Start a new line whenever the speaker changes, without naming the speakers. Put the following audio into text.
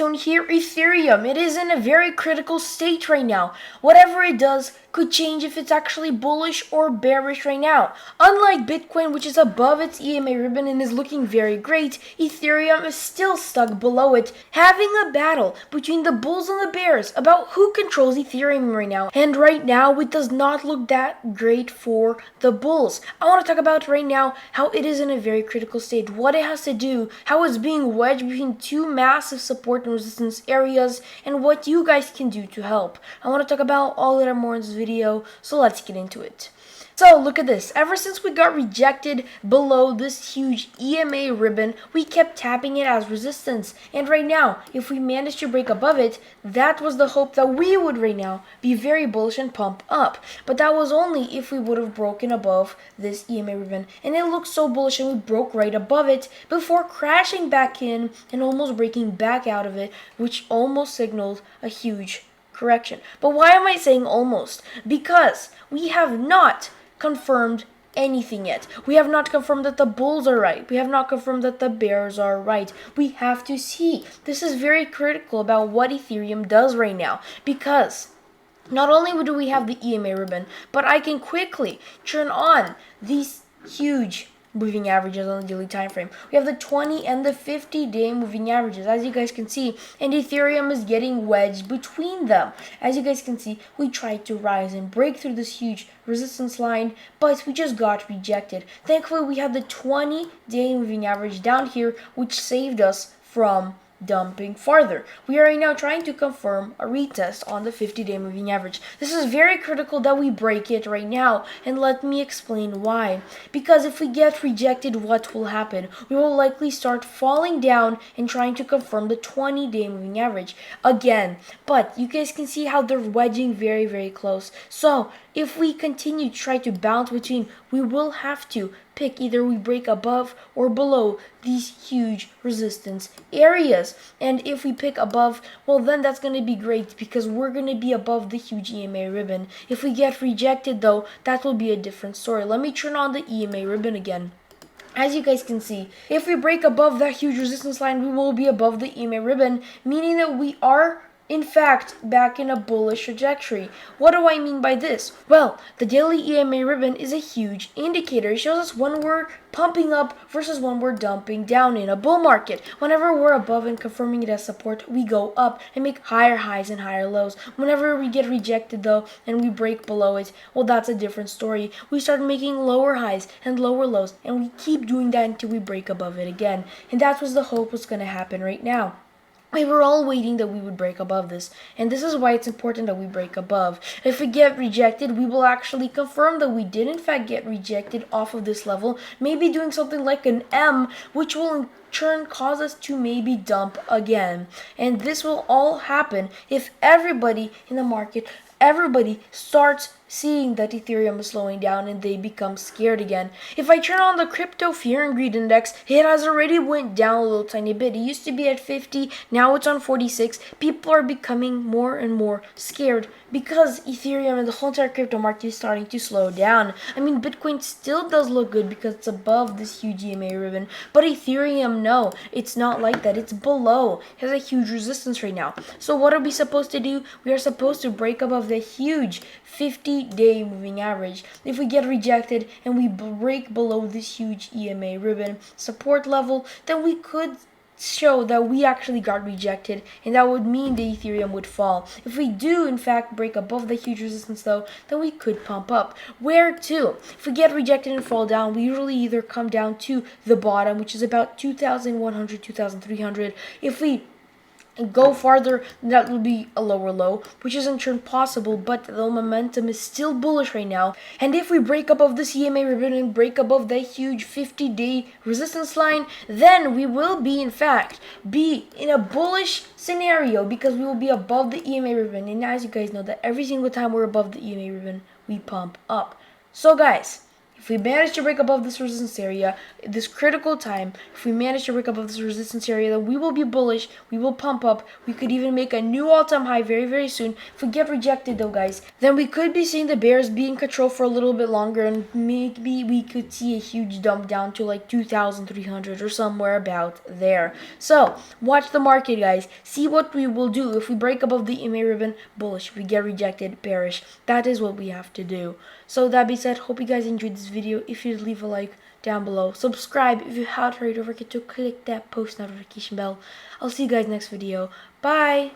on here, Ethereum. It is in a very critical state right now. Whatever it does could change if it's actually bullish or bearish right now. Unlike Bitcoin, which is above its EMA ribbon and is looking very great, Ethereum is still stuck below it, having a battle between the bulls and the bears about who controls Ethereum right now. And right now, it does not look that great for the bulls. I want to talk about right now how it is in a very critical state, what it has to do, how it's being wedged between two massive support and resistance areas, and what you guys can do to help. I want to talk about all that and more in this video, so let's get into it. So look at this. Ever since we got rejected below this huge EMA ribbon, we kept tapping it as resistance. And right now, if we manage to break above it, that was the hope that we would right now be very bullish and pump up. But that was only if we would have broken above this EMA ribbon. And it looked so bullish and we broke right above it before crashing back in and almost breaking back out of it, which almost signaled a huge correction. But why am I saying almost? Because we have not confirmed anything yet. We have not confirmed that the bulls are right. We have not confirmed that the bears are right. We have to see. This is very critical about what Ethereum does right now, because not only do we have the EMA ribbon, but I can quickly turn on these huge moving averages on the daily time frame. We have the 20 and the 50-day moving averages, as you guys can see, and Ethereum is getting wedged between them. As you guys can see, we tried to rise and break through this huge resistance line, but we just got rejected. Thankfully, we have the 20-day moving average down here, which saved us from dumping farther. We are right now trying to confirm a retest on the 50-day moving average. This is very critical that we break it right now, and let me explain why. Because if we get rejected, what will happen? We will likely start falling down and trying to confirm the 20-day moving average again. But you guys can see how they're wedging very, very close. So if we continue to try to bounce between, we will have to pick either we break above or below these huge resistance areas. And if we pick above, well, then that's going to be great because we're going to be above the huge EMA ribbon. If we get rejected though, that will be a different story. Let me turn on the EMA ribbon again. As you guys can see, if we break above that huge resistance line, we will be above the EMA ribbon, meaning that we are in fact back in a bullish trajectory. What do I mean by this? Well, the daily EMA ribbon is a huge indicator. It shows us when we're pumping up versus when we're dumping down in a bull market. Whenever we're above and confirming it as support, we go up and make higher highs and higher lows. Whenever we get rejected though and we break below it, well, that's a different story. We start making lower highs and lower lows, and we keep doing that until we break above it again. And that was the hope was going to happen right now. We were all waiting that we would break above this, and this is why it's important that we break above. If we get rejected, we will actually confirm that we did in fact get rejected off of this level, maybe doing something like an M, which will in turn cause us to maybe dump again. And this will all happen if everybody in the market, everybody starts seeing that Ethereum is slowing down and they become scared again. If I turn on the crypto fear and greed index, it has already went down a little tiny bit. It used to be at 50, now it's on 46. People are becoming more and more scared because Ethereum and the whole entire crypto market is starting to slow down. I mean, Bitcoin still does look good because it's above this huge EMA ribbon, but Ethereum, no, it's not like that. It's below. It has a huge resistance right now. So what are we supposed to do? We are supposed to break above the huge 50-day moving average. If we get rejected and we break below this huge EMA ribbon support level, then we could show that we actually got rejected, and that would mean the Ethereum would fall. If we do in fact break above the huge resistance though, then we could pump up. Where to? If we get rejected and fall down, we usually either come down to the bottom, which is about 2,100, 2,300. If we go farther, that will be a lower low, which is in turn possible, but the momentum is still bullish right now. And if we break above this EMA ribbon and break above that huge 50-day resistance line, then we will be in fact be in a bullish scenario because we will be above the EMA ribbon. And as you guys know, that every single time we're above the EMA ribbon, we pump up. So guys, If we manage to break above this resistance area, this critical time, if we manage to break above this resistance area, then we will be bullish, we will pump up, we could even make a new all-time high very, very soon. If we get rejected though, guys, then we could be seeing the bears be in control for a little bit longer, and maybe we could see a huge dump down to like 2,300 or somewhere about there. So watch the market, guys. See what we will do if we break above the EMA ribbon, bullish. If we get rejected, bearish. That is what we have to do. So that being said, hope you guys enjoyed this video. If you leave a like down below, subscribe if you haven't already, don't forget to click that post notification bell. I'll see you guys next video. Bye.